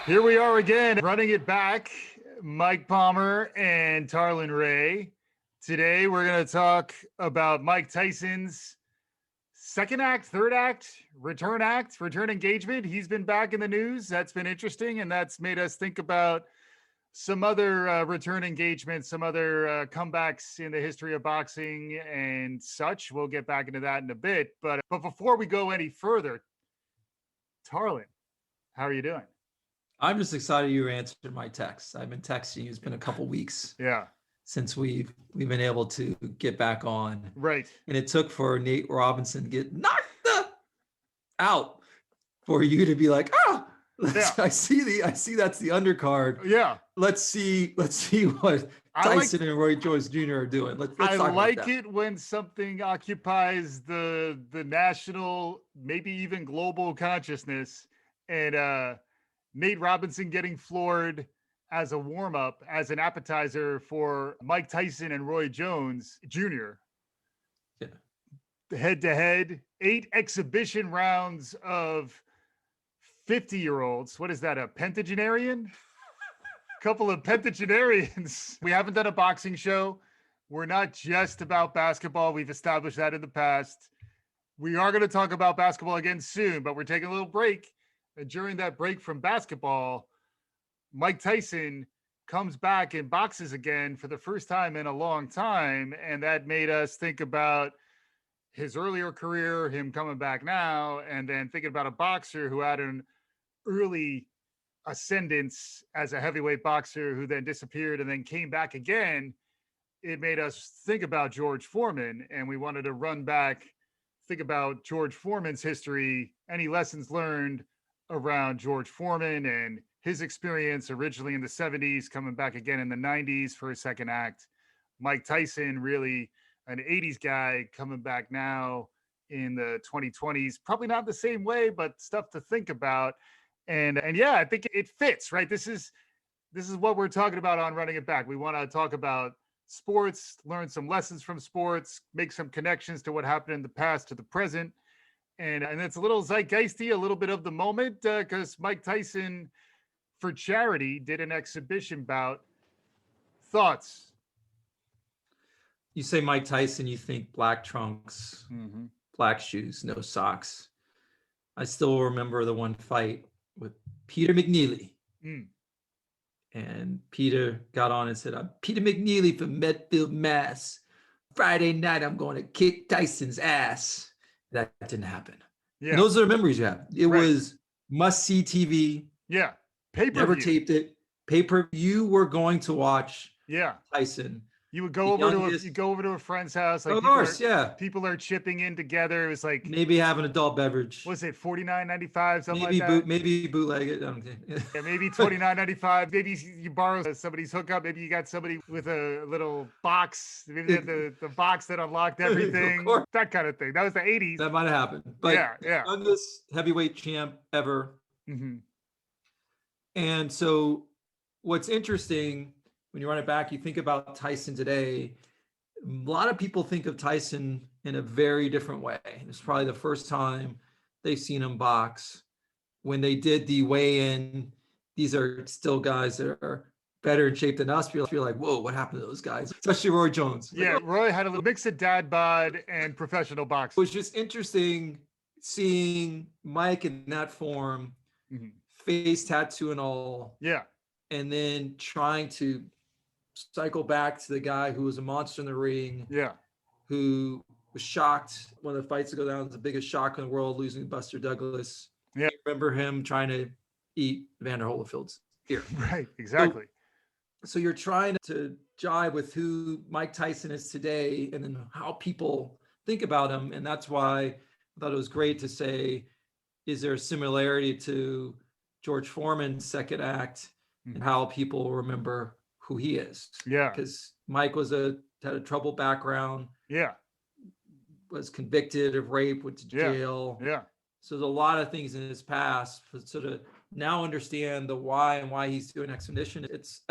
Here we are again, running it back. Mike Palmer and Tarlin Ray. Today, we're going to talk about Mike Tyson's second act, third act, return engagement. He's been back in the news. That's been interesting. And that's made us think about some other return engagements, some other comebacks in the history of boxing and such. We'll get back into that in a bit. But before we go any further, Tarlin, how are you doing? I'm just excited you answered my text. I've been texting you. It's been a couple weeks since we've been able to get back on. Right. And it took for Nate Robinson to get knocked out for you to be like, I see that's the undercard. Yeah. Let's see what Tyson and Roy Jones Jr. are doing. Let's I talk like about that. it when something occupies the national, maybe even global consciousness, and Nate Robinson getting floored as a warm-up, as an appetizer for Mike Tyson and Roy Jones Jr. Yeah. Head-to-head, 8 exhibition rounds of 50-year-olds. What is that, a pentagenarian? Couple of pentagenarians. We haven't done a boxing show. We're not just about basketball. We've established that in the past. We are going to talk about basketball again soon, but we're taking a little break. And during that break from basketball, Mike Tyson comes back and boxes again for the first time in a long time. And that made us think about his earlier career, him coming back now, and then thinking about a boxer who had an early ascendance as a heavyweight boxer who then disappeared and then came back again. It made us think about George Foreman, and we wanted to run back, think about George Foreman's history, any lessons learned around George Foreman and his experience originally in the 70s, coming back again in the 90s for his second act. Mike Tyson, really an 80s guy, coming back now in the 2020s. Probably not the same way, but stuff to think about. And yeah, I think it fits, right? This is what we're talking about on Running It Back. We want to talk about sports, learn some lessons from sports, make some connections to what happened in the past to the present. And it's a little zeitgeisty, a little bit of the moment, because Mike Tyson, for charity, did an exhibition bout. Thoughts? You say Mike Tyson, you think black trunks, black shoes, no socks. I still remember the one fight with Peter McNeely. And Peter got on and said, "I'm Peter McNeely from Medfield, Mass. Friday night, I'm going to kick Tyson's ass." That didn't happen. Yeah. And those are the memories you have. It was must-see TV. Yeah. Pay-per-view. Never taped it. Pay-per-view. You were going to watch Tyson. You would go over to a friend's house. Like, of course, people are chipping in together. It was like maybe have an adult beverage. Was it $49.95? Something maybe like that. Maybe bootleg it. I don't think. Yeah, maybe $29.95. Maybe you borrow somebody's hookup. Maybe you got somebody with a little box. Maybe they had the box that unlocked everything. That kind of thing. That was the 80s. That might have happened. But youngest heavyweight champ ever. And so, what's interesting, when you run it back, you think about Tyson today. A lot of people think of Tyson in a very different way. It's probably the first time they've seen him box. When they did the weigh-in, these are still guys that are better in shape than us. You're like, whoa, what happened to those guys? Especially Roy Jones. Yeah, Roy had a little mix of dad bod and professional boxing. It was just interesting seeing Mike in that form, face tattoo and all. Yeah. And then trying to cycle back to the guy who was a monster in the ring. Yeah. Who was shocked when the fights go down. It was the biggest shock in the world, losing Buster Douglas. Yeah. I remember him trying to eat Vander Holyfield's ear. Right, exactly. So you're trying to jive with who Mike Tyson is today and then how people think about him. And that's why I thought it was great to say, is there a similarity to George Foreman's second act and how people remember who he is? Yeah. Because Mike had a troubled background. Yeah. Was convicted of rape, went to jail. Yeah. So there's a lot of things in his past. So to now understand the why and why he's doing exhibition, it's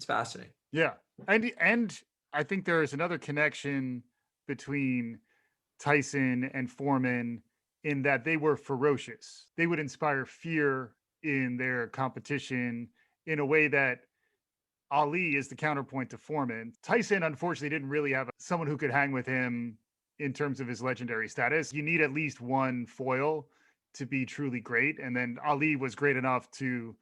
fascinating. Yeah. And I think there is another connection between Tyson and Foreman in that they were ferocious. They would inspire fear in their competition in a way that Ali is the counterpoint to Foreman. Tyson, unfortunately, didn't really have someone who could hang with him in terms of his legendary status. You need at least one foil to be truly great. And then Ali was great enough to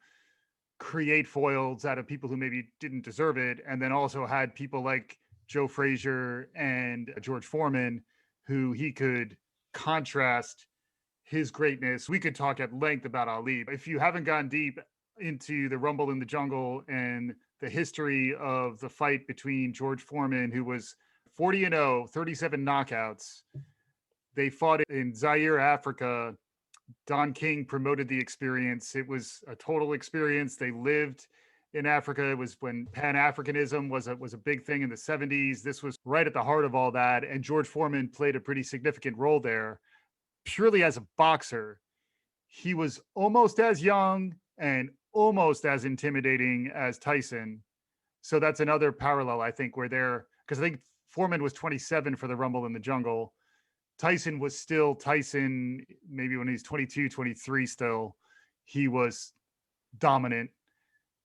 create foils out of people who maybe didn't deserve it. And then also had people like Joe Frazier and George Foreman, who he could contrast his greatness. We could talk at length about Ali. If you haven't gone deep into the Rumble in the Jungle and the history of the fight between George Foreman, who was 40-0, 37 knockouts. They fought in Zaire, Africa. Don King promoted the experience. It was a total experience. They lived in Africa. It was when Pan-Africanism was a big thing in the 70s. This was right at the heart of all that. And George Foreman played a pretty significant role there. Purely as a boxer, he was almost as young and almost as intimidating as Tyson. So that's another parallel, I think, where they're, because I think Foreman was 27 for the Rumble in the Jungle. Tyson was still Tyson, maybe when he's 22, 23 still. He was dominant.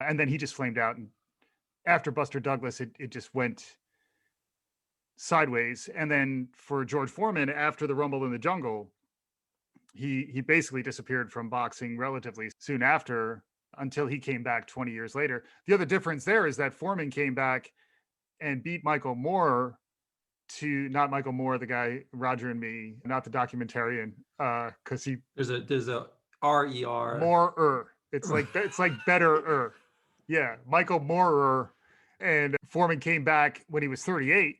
And then he just flamed out. And after Buster Douglas, it just went sideways. And then for George Foreman, after the Rumble in the Jungle, he basically disappeared from boxing relatively soon after, until he came back 20 years later. The other difference there is that Foreman came back and beat Michael Moore not Michael Moore, the guy, Roger and Me, not the documentarian, because there's a R-E-R. Moore. It's like better. Yeah, Michael Moore. And Foreman came back when he was 38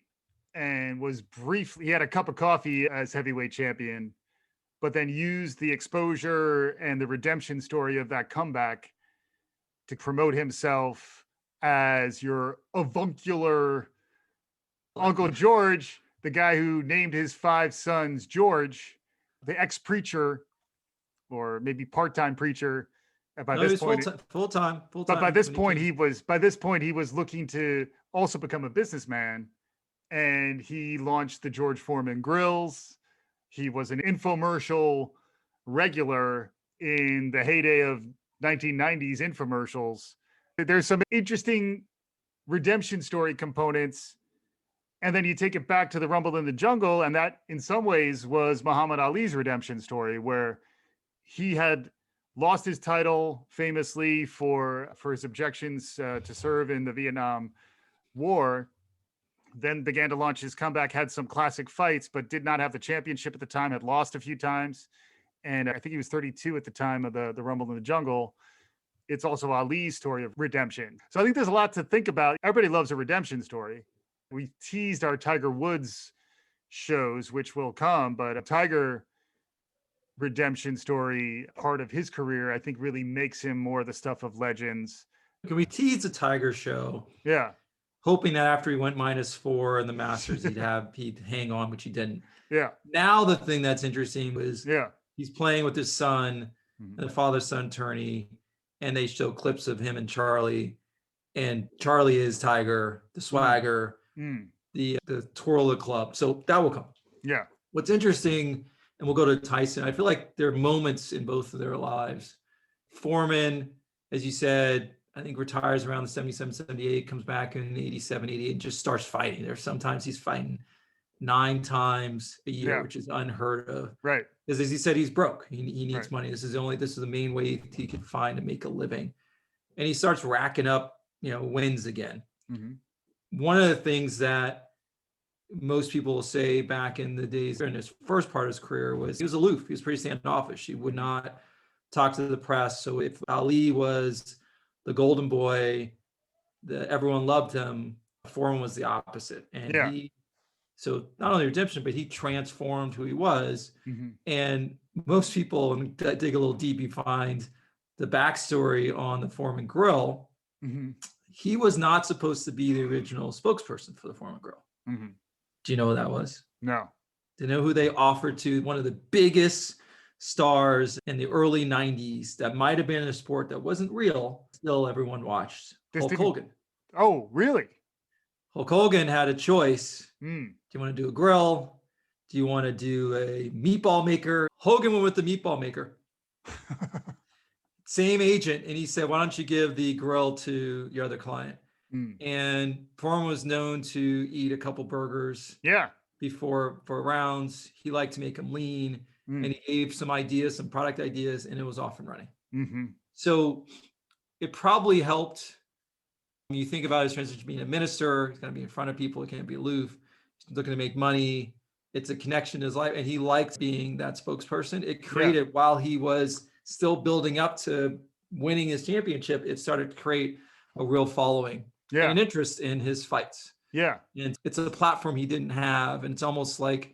and was briefly, he had a cup of coffee as heavyweight champion, but then used the exposure and the redemption story of that comeback to promote himself as your avuncular Uncle George, the guy who named his 5 sons George, the ex-preacher, or maybe part-time preacher. By this point, full time. But by this point, he was looking to also become a businessman, and he launched the George Foreman Grills. He was an infomercial regular in the heyday of 1990s infomercials. There's some interesting redemption story components. And then you take it back to the Rumble in the Jungle, and that in some ways was Muhammad Ali's redemption story, where he had lost his title famously for his objections to serve in the Vietnam War, then began to launch his comeback, had some classic fights, but did not have the championship at the time, had lost a few times. And I think he was 32 at the time of the Rumble in the Jungle. It's also Ali's story of redemption. So I think there's a lot to think about. Everybody loves a redemption story. We teased our Tiger Woods shows, which will come, but a Tiger redemption story, part of his career, I think really makes him more the stuff of legends. Can we tease a Tiger show? Yeah. Hoping that after he went -4 in the Masters, he'd hang on, which he didn't. Yeah. Now the thing that's interesting was he's playing with his son, the father-son tourney, and they show clips of him and Charlie. And Charlie is Tiger, the swagger, the twirl of the club. So that will come. Yeah. What's interesting, and we'll go to Tyson, I feel like there are moments in both of their lives. Foreman, as you said, I think retires around the 77, 78, comes back in 87, 88, and just starts fighting. There's sometimes he's fighting 9 times a year, which is unheard of. Right. Because as he said, he's broke. He needs money. This is the main way he could find to make a living. And he starts racking up, wins again. One of the things that most people will say back in the days in his first part of his career was he was aloof. He was pretty standoffish. He would not talk to the press. So if Ali was the golden boy, everyone loved him, Foreman was the opposite. And so not only redemption, but he transformed who he was. And most people, and dig a little deep, you find the backstory on the Foreman Grill. He was not supposed to be the original spokesperson for the Foreman Grill. Do you know who that was? No. Do you know who they offered to? One of the biggest stars in the early 90s that might have been in a sport that wasn't real, still everyone watched. Hulk Hogan. Oh, really? Hulk Hogan had a choice. Do you want to do a grill? Do you want to do a meatball maker? Hogan went with the meatball maker. same agent, and he said, "Why don't you give the grill to your other client?" Mm. And Foreman was known to eat a couple burgers Yeah. before for rounds. He liked to make them lean, Mm. and he gave some ideas, some product ideas, and it was off and running. Mm-hmm. So it probably helped. When you think about his transition being a minister, he's going to be in front of people. He can't be aloof. He's looking to make money. It's a connection in his life, and he liked being that spokesperson. It created, while he was still building up to winning his championship, it started to create a real following and an interest in his fights. Yeah. And it's a platform he didn't have, and it's almost like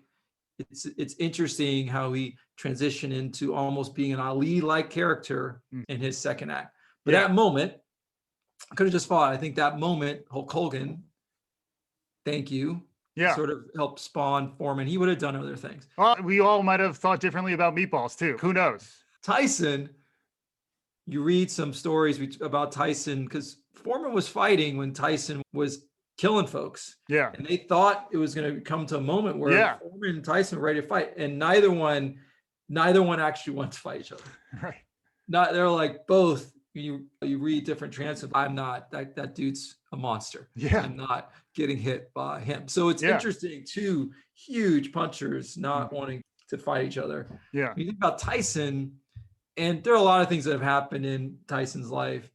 it's interesting how he transitioned into almost being an Ali-like character in his second act. But that moment, I could have just fought. I think that moment, Hulk Hogan, thank you, sort of helped spawn Foreman. He would have done other things. Well, we all might have thought differently about meatballs too. Who knows? Tyson, you read some stories about Tyson, because Foreman was fighting when Tyson was killing folks. Yeah. And they thought it was going to come to a moment where Foreman and Tyson were ready to fight. And neither one actually wanted to fight each other. Right. They're like, both, you read different transcripts. I'm not, that dude's a monster. Yeah. I'm not getting hit by him. So it's interesting, two huge punchers not wanting to fight each other. Yeah. When you think about Tyson, and there are a lot of things that have happened in Tyson's life.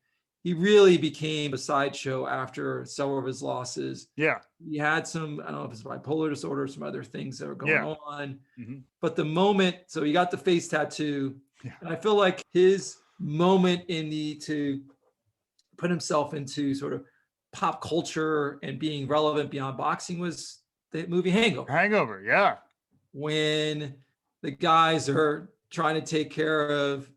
He really became a sideshow after several of his losses. Yeah. He had some, I don't know if it's bipolar disorder, some other things that were going on. Mm-hmm. But the moment, so he got the face tattoo. Yeah. And I feel like his moment in to put himself into sort of pop culture and being relevant beyond boxing was the movie Hangover. Hangover, yeah. When the guys are trying to take care of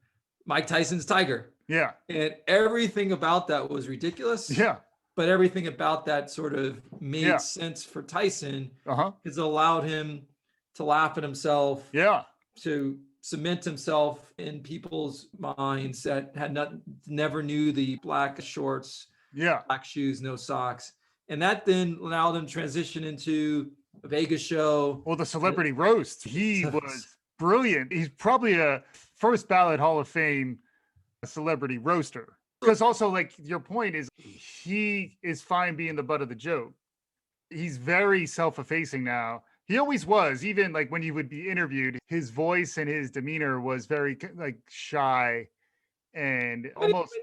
Mike Tyson's tiger. Yeah. And everything about that was ridiculous. Yeah. But everything about that sort of made sense for Tyson. It's allowed him to laugh at himself. Yeah. To cement himself in people's minds that had never knew the black shorts, black shoes, no socks. And that then allowed him to transition into a Vegas show. Well, the celebrity roast. He was brilliant. He's probably a first ballot Hall of Fame celebrity roaster. Because also, like, your point is, he is fine being the butt of the joke. He's very self-effacing now. He always was. Even like when he would be interviewed, his voice and his demeanor was very like shy and almost.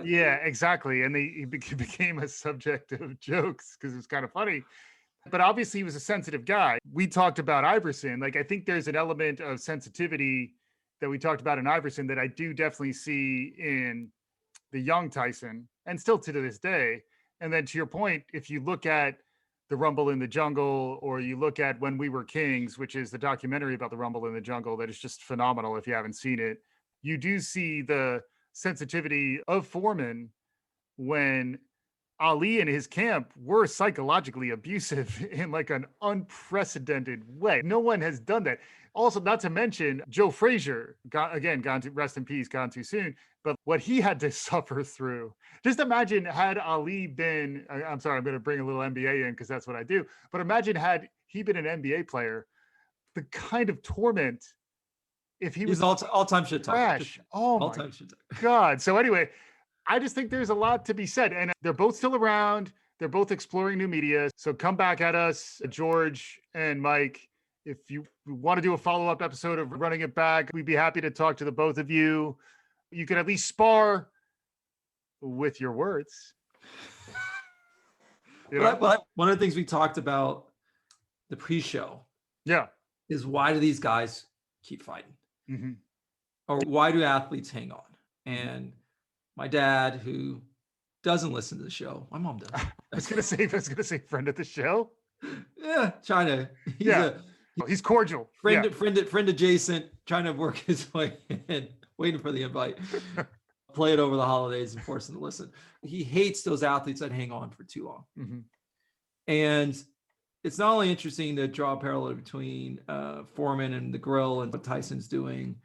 Yeah, exactly. And he became a subject of jokes because it was kind of funny. But obviously, he was a sensitive guy. We talked about Iverson. Like, I think there's an element of sensitivity that we talked about in Iverson that I do definitely see in the young Tyson, and still to this day. And then to your point, if you look at the Rumble in the Jungle, or you look at When We Were Kings, which is the documentary about the Rumble in the Jungle that is just phenomenal if you haven't seen it, you do see the sensitivity of Foreman when Ali and his camp were psychologically abusive in like an unprecedented way. No one has done that. Also, not to mention Joe Frazier, gone to rest in peace, gone too soon, but what he had to suffer through. Just imagine had Ali been, I'm sorry, I'm going to bring a little NBA in because that's what I do, but imagine had he been an NBA player, the kind of torment if he was all-time shit trash. Oh my God. So anyway, I just think there's a lot to be said, and they're both still around. They're both exploring new media. So come back at us, George and Mike. If you want to do a follow-up episode of Running It Back, we'd be happy to talk to the both of you. You can at least spar with your words. But one of the things we talked about the pre-show is, why do these guys keep fighting? Mm-hmm. Or why do athletes hang on? And my dad, who doesn't listen to the show, my mom does. I was gonna say friend of the show. Yeah, China. He's cordial. Friend adjacent, trying to work his way in, waiting for the invite. Play it over the holidays and force him to listen. He hates those athletes that hang on for too long. Mm-hmm. And it's not only interesting to draw a parallel between Foreman and the grill and what Tyson's doing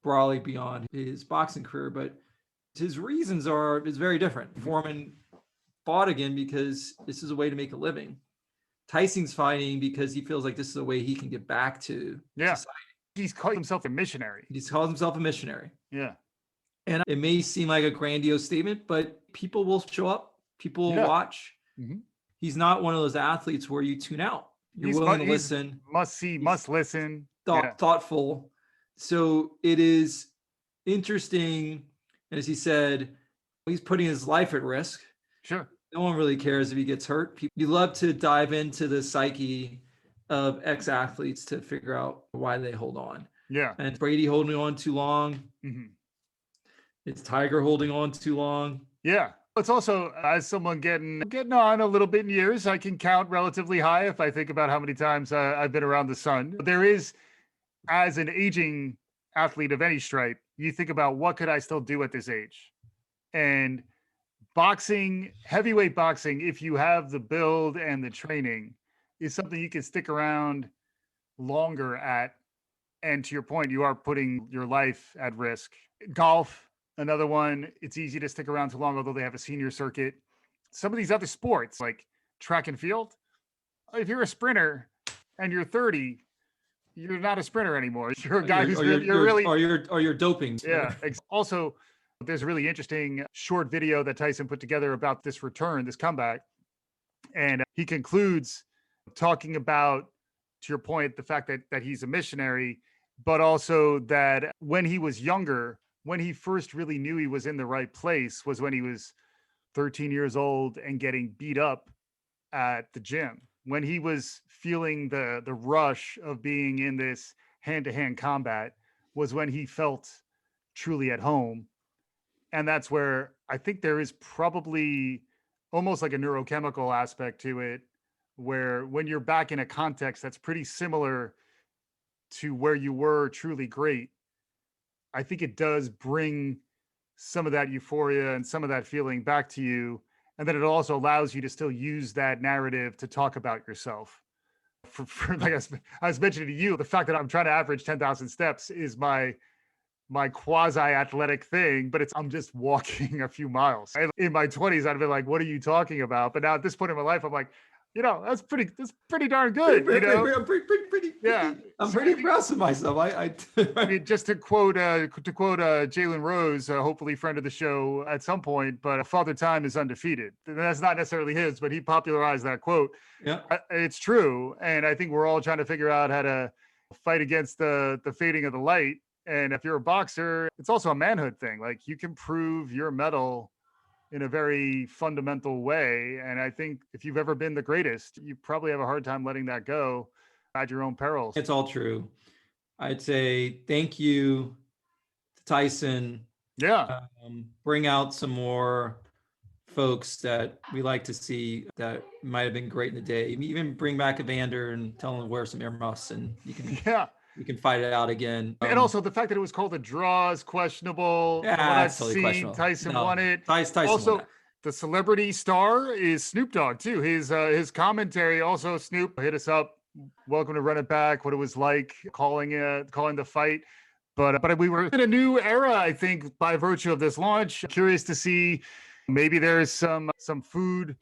broadly beyond his boxing career, but his reasons is very different. Foreman fought again because this is a way to make a living. Tyson's fighting because he feels like this is a way he can get back to society. He's called himself a missionary. He's called himself a missionary. Yeah. And it may seem like a grandiose statement, but people will show up, people will Yeah. watch. Mhm. He's not one of those athletes where you tune out. You're willing to listen. Must see, must listen. Yeah. Thoughtful. So it is interesting. And as he said, he's putting his life at risk. Sure. No one really cares if he gets hurt. You love to dive into the psyche of ex-athletes to figure out why they hold on. Yeah. And Brady holding on too long. Mhm. It's Tiger holding on too long. Yeah. It's also, as someone getting on a little bit in years, I can count relatively high if I think about how many times I've been around the sun. There is, as an aging athlete of any stripe, you think about what could I still do at this age? And boxing, heavyweight boxing, if you have the build and the training, is something you can stick around longer at. And to your point, you are putting your life at risk. Golf, another one, it's easy to stick around too long, although they have a senior circuit. Some of these other sports, like track and field, if you're a sprinter and you're 30, you're not a sprinter anymore. You're a guy who's really, or you're doping. Yeah. Also, there's a really interesting short video that Tyson put together about this return, this comeback. And he concludes talking about, to your point, the fact that he's a missionary, but also that when he was younger, when he first really knew he was in the right place was when he was 13 years old and getting beat up at the gym. When he was feeling the rush of being in this hand-to-hand combat was when he felt truly at home. And that's where I think there is probably almost like a neurochemical aspect to it, where when you're back in a context that's pretty similar to where you were truly great, I think it does bring some of that euphoria and some of that feeling back to you. And then it also allows you to still use that narrative to talk about yourself. For like I was mentioning to you, the fact that I'm trying to average 10,000 steps is my quasi athletic thing, but I'm just walking a few miles. In my 20s, I'd be like, what are you talking about? But now at this point in my life, I'm like, that's pretty darn good. I'm pretty impressed with myself. I mean, just to quote Jalen Rose, hopefully friend of the show at some point, but Father Time is undefeated. And that's not necessarily his, but he popularized that quote. Yeah, it's true. And I think we're all trying to figure out how to fight against the fading of the light. And if you're a boxer, it's also a manhood thing. Like, you can prove your mettle in a very fundamental way. And I think if you've ever been the greatest, you probably have a hard time letting that go at your own perils. It's all true. I'd say thank you to Tyson. Yeah. Bring out some more folks that we like to see that might have been great in the day. Even bring back Evander and tell him to wear some earmuffs and you can fight it out again. And also the fact that it was called a draw is questionable. Yeah, it's totally questionable. Tyson won it. Tyson also, won it. The celebrity star is Snoop Dogg too. His commentary also, Snoop, hit us up. Welcome to Run It Back. What it was like calling the fight. But we were in a new era, I think, by virtue of this launch. Curious to see, maybe there's some food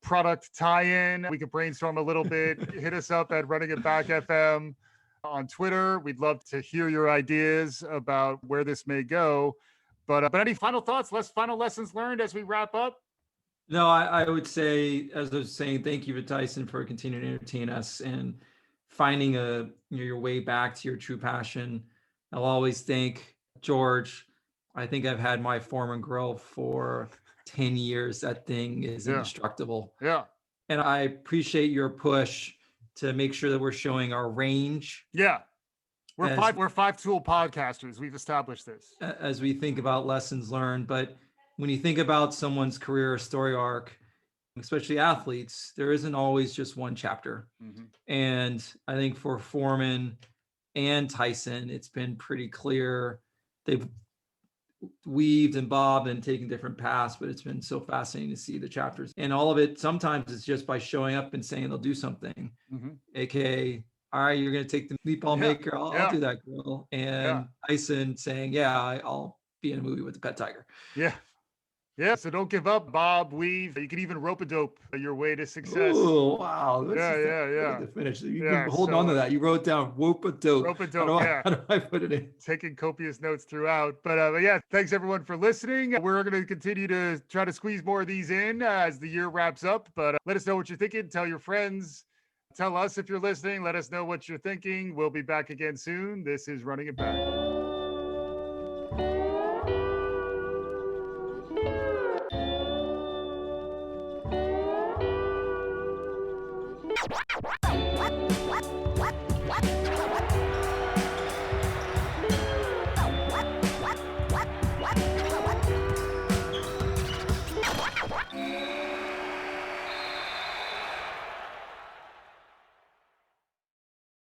product tie-in. We could brainstorm a little bit. Hit us up at Running It Back FM on Twitter. We'd love to hear your ideas about where this may go. But any final thoughts, final lessons learned as we wrap up? No, I would say, as I was saying, thank you to Tyson for continuing to entertain us and finding your way back to your true passion. I'll always thank George. I think I've had my Foreman grill for 10 years. That thing is indestructible. Yeah. And I appreciate your push to make sure that we're showing our range. Yeah. We're five tool podcasters. We've established this. As we think about lessons learned. But when you think about someone's career or story arc, especially athletes, there isn't always just one chapter. Mm-hmm. And I think for Foreman and Tyson, it's been pretty clear. They've weaved and bobbed and taken different paths, but it's been so fascinating to see the chapters. And all of it, sometimes it's just by showing up and saying they'll do something, AKA, all right, you're going to take the meatball maker. I'll do that grill. And Tyson saying, I'll be in a movie with the pet tiger. Yeah. Yeah, so don't give up, bob, weave. You can even rope-a-dope your way to success. Oh, wow. Yeah, yeah, yeah. To finish. You've Yeah, been holding on to so that. You wrote down whoop a dope. rope-a-dope, yeah. How do I put it in? Taking copious notes throughout. But yeah, thanks everyone for listening. We're going to continue to try to squeeze more of these in as the year wraps up. But let us know what you're thinking. Tell your friends. Tell us if you're listening. Let us know what you're thinking. We'll be back again soon. This is Running It Back.